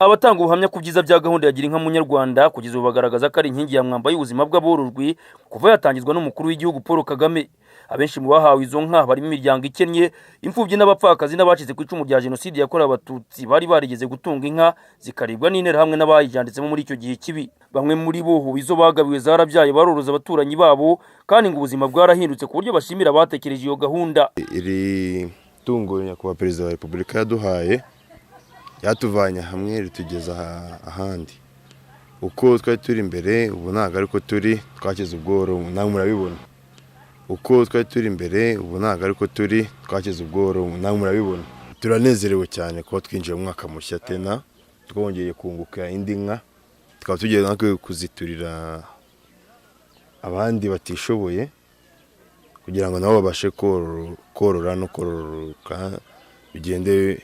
Abatanga ubuhamya ku byiza bya gahunda ya Gira inka Munyarwanda kugeza ubu bagaragaza ko ari inkingi ya mwamba y'ubuzima bw'abororwi kuva yatangizwa n'umukuru w'igihugu Paul Kagame. Abenshi mu bahawe izo nka barimo imiryango ikennye, imfubyi n'abapfakazi n'abacitse ku icumu rya jenoside yakorewe abatutsi bari barigeze gutunga inka zikaribwa n'intera hamwe n'abayijanditsemo muri icyo gihe kibi. Bamwe muri bo izo bagabiwe zarabyaye baroroza abaturanyi babo, kandi ngo ubuzima bwarahindutse ku buryo bashimira abatekereje iyo gahunda. Iri tungo nyakubahwa Perezida wa Repubulika yaduhaye yatuvanye hamwe ritugeza ahandi. Uko twari turi imbere ubu ntago ariko turi, twakize ubworo namwe murabibona. Uko twari turi imbere ubu ntago ariko turi, twakize ubworo namwe murabibona. Turanezerewe cyane ko twinjiye mu mwaka mushya tena, twongeye kunguka indi nka, tukaba tugiye natwe kuziturira abandi batishoboye kugira ngo nabo babashe korora no kororoka, bigende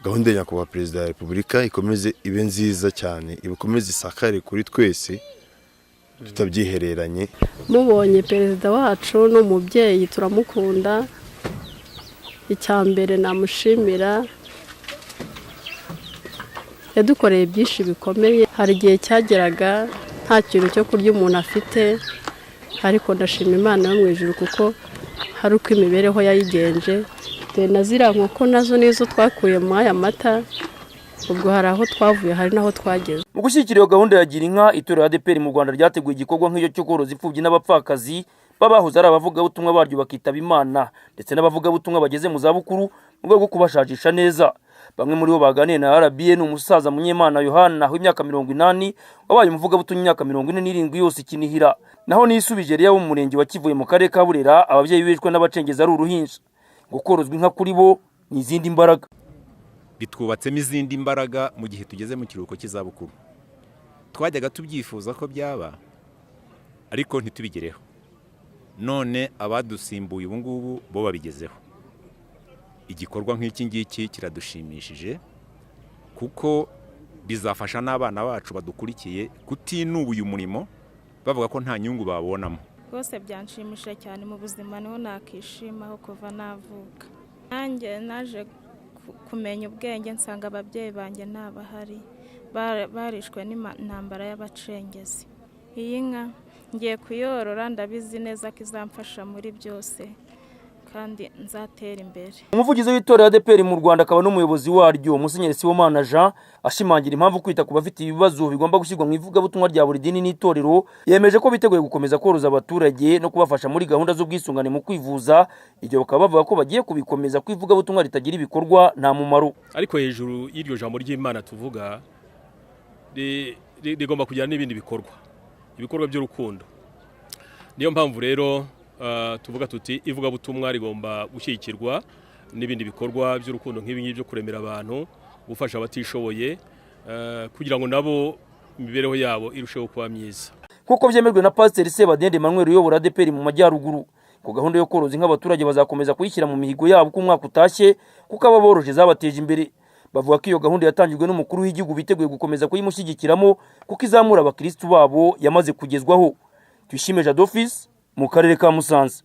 gahunda nyakubahwa Perezida wa Repubulika ikomeze ibe nziza cyane, ikomeze isakare kuri twese tutabyihereranye. Mubonye Perezida wacu n'umubyeyi turamukunda, icyambere namushimira yadukoreye byinshi bikomeye. Hari igihe cyageraga nta kintu cyo kurya umuntu afite, ariko ndashima Imana yo mu ijuru kuko hari uko imibereho yayigenje. Na ziriya nkoko nazo nizo twakuye mu aya mata, ubwo hari aho twavuye hari naho twageze. Mu gushyigikira iyo gahunda ya Gira inka, itorero ADEPR mu Rwanda ryateguye igikorwa nk'icyo cyo koroza imfubyi n'abapfakazi babahoze ari abavugabutumwa baryo bakitaba Imana, ndetse n'abavugabutumwa bageze mu zabukuru mu rwego rwo kubashakisha neza. Bamwe muri bo baganiye na RBA ni umusaza Munyemana Yohana w'imyaka 80 wabaye umuvugabutumwa imyaka 47 yose Kinihira. Naho nisubije rya wo mu murenge wa Kivuye mu karere ka Burera, ababyeyi bishwe n'abacengeza ari uruhinja. Gukorozwa inka kuri bo ni izindi mbaraga. Bitwubatsemo izindi mbaraga mu gihe tugeze mu kiruhuko cy'izabukuru. Twajyaga tubyifuza ko byaba, ariko ntitubigereho. None abadusimbuye ubu ngubu bo babigezeho. Igikorwa nk'iki ngiki kiradushimishije kuko bizafasha n'abana bacu badukurikiye kutinuba uyu murimo bavuga ko nta nyungu babonamo. Rwose byanshimishije cyane mu buzima, niho nakishimaho kuva navuka. Nanjye naje kumenya ubwenge nsanga ababyeyi banjye ntabahari, barishwe n'intambara y'abacengezi. Iyi nka ngiye kuyorora, ndabizi neza ko izamfasha muri byose kandi nzatera imbere. Umuvugizi w'itorero ADEPR mu Rwanda akaba n'umuyobozi waryo Musenyeri Sibomana Jean ashimangira impamvu kwita ku bafite ibibazo bigomba gushyirwa mu ivugabutumwa rya buri dini n'itorero. Yemeje ko biteguye gukomeza koroza abaturage no kubafasha muri gahunda z'ubwisungane mu kwivuza. Ibyo bakaba bavuga ko bagiye kubikomeza ku ivugabutumwa ritagira ibikorwa nta mumaro. Ariko hejuru y'iryo jambo ry'Imana tuvuga rigomba kugira n'ibindi ibikorwa by'urukundo. Niyo mpamvu rero tuvuga tuti ivugabutumwa rigomba gushyigikirwa n'ibindi bikorwa by'urukundo nk'ibi ngibyo, kuremera abantu, gufasha abatishoboye kugira ngo nabo imibereho yabo irusheho kuba myiza. Kuko byemejwe na Pastor Sebadende Emmanuel uyobora ADEPR mu Majyaruguru, ku gahunda yo koroza inka abaturage bazakomeza kuyishyira mu mihigo yabo ku mwaka utashye kuko ababoroje zabateje imbere. Bavuga ko iyo gahunda yatangijwe n'umukuru w'igihugu biteguye gukomeza kuyimushyigikiramo kuko izamura abakristo babo yamaze kugezwaho. Twishime Jadofis mu karere ka Musanze.